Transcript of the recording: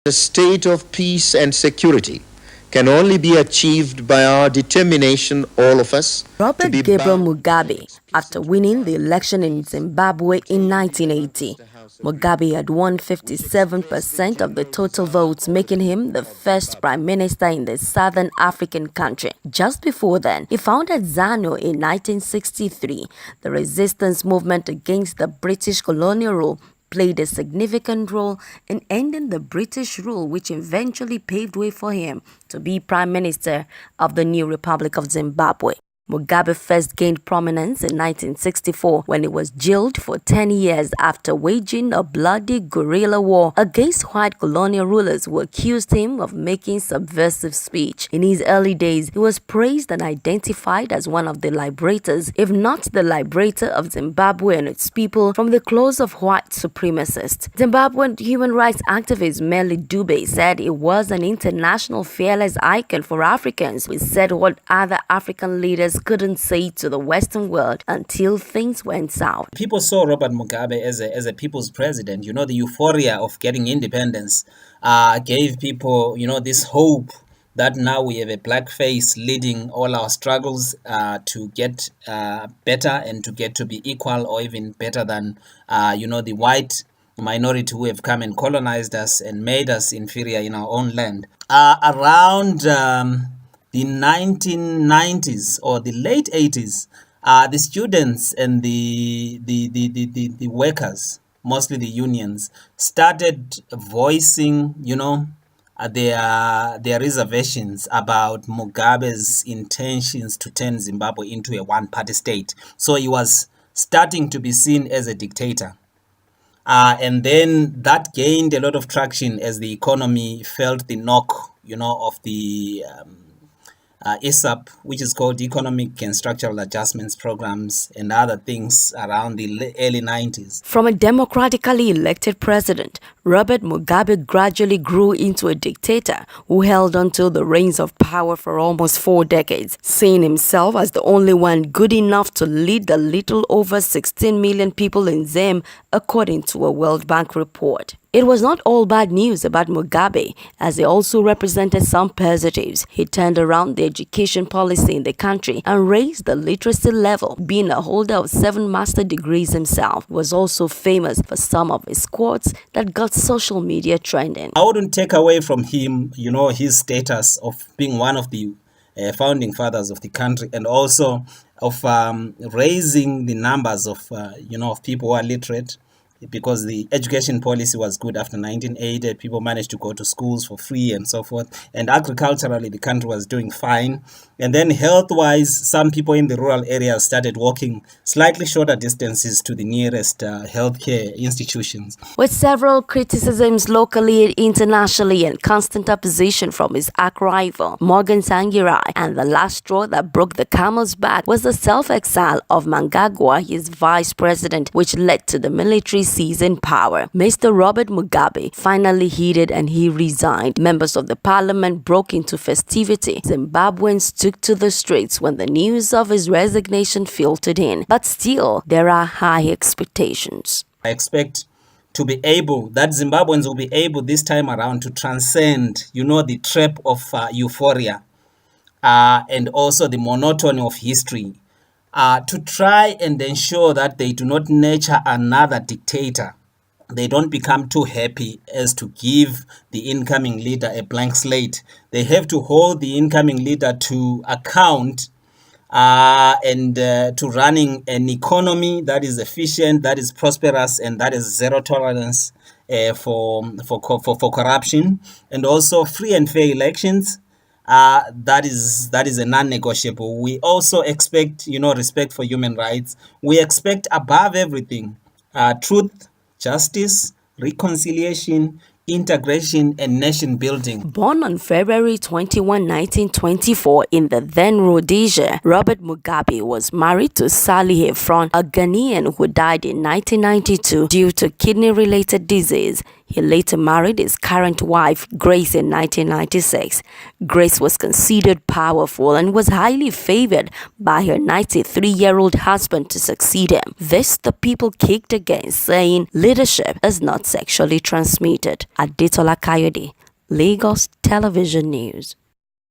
A state of peace and security can only be achieved by our determination, all of us, Robert Mugabe, after winning the election in Zimbabwe in 1980. Mugabe had won 57% of the total votes, making him the first prime minister in the southern African country. Just before then, he founded ZANU in 1963. The resistance movement against the British colonial rule played a significant role in ending the British rule, which eventually paved way for him to be Prime Minister of the new Republic of Zimbabwe. Mugabe first gained prominence in 1964 when he was jailed for 10 years after waging a bloody guerrilla war against white colonial rulers who accused him of making subversive speech. In his early days, he was praised and identified as one of the liberators, if not the liberator of Zimbabwe and its people from the claws of white supremacists. Zimbabwean human rights activist Melly Dube said he was an international fearless icon for Africans. He said what other African leaders couldn't say to the Western world until things went south. People saw Robert Mugabe as a people's president. You know, the euphoria of getting independence gave people, this hope that now we have a black face leading all our struggles to get better and to get to be equal or even better than, the white minority who have come and colonized us and made us inferior in our own land. Around the 1990s or the late 80s, the students and the workers, mostly the unions, started voicing, their reservations about Mugabe's intentions to turn Zimbabwe into a one-party state. So he was starting to be seen as a dictator. And then that gained a lot of traction as the economy felt the knock, of the ESAP, which is called Economic and Structural Adjustments Programs, and other things around the early 90s. From a democratically elected president, Robert Mugabe gradually grew into a dictator who held onto the reins of power for almost 4 decades, seeing himself as the only one good enough to lead the little over 16 million people in Zim, according to a World Bank report. It was not all bad news about Mugabe, as he also represented some positives. He turned around the education policy in the country and raised the literacy level. Being a holder of 7 master degrees himself, he was also famous for some of his quotes that got social media trending. I wouldn't take away from him, his status of being one of the founding fathers of the country, and also of raising the numbers of, of people who are literate, because the education policy was good after 1980. People managed to go to schools for free and so forth. And agriculturally, the country was doing fine. And then health-wise, some people in the rural areas started walking slightly shorter distances to the nearest healthcare institutions. With several criticisms locally and internationally and constant opposition from his arch rival, Morgan Tsvangirai, and the last straw that broke the camel's back was the self-exile of Mnangagwa, his vice president, which led to the military seize in power. Mr. Robert Mugabe finally heeded and he resigned. Members of the parliament broke into festivity. Zimbabweans took to the streets when the news of his resignation filtered in. But still, there are high expectations. I expect to be able, that Zimbabweans will be able this time around to transcend, the trap of euphoria and also the monotony of history. To try and ensure that they do not nurture another dictator. They don't become too happy as to give the incoming leader a blank slate. They have to hold the incoming leader to account and to running an economy that is efficient, that is prosperous, and that is zero tolerance for corruption, and also free and fair elections. That is a non-negotiable. We also expect, respect for human rights. We expect above everything, truth, justice, reconciliation, integration, and nation building. Born on February 21, 1924 in the then Rhodesia, Robert Mugabe was married to Sally Heffron, a Ghanaian who died in 1992 due to kidney-related disease. He later married his current wife, Grace, in 1996. Grace was considered powerful and was highly favored by her 93-year-old husband to succeed him. This the people kicked against, saying leadership is not sexually transmitted. Adetola Kayode, Lagos Television News.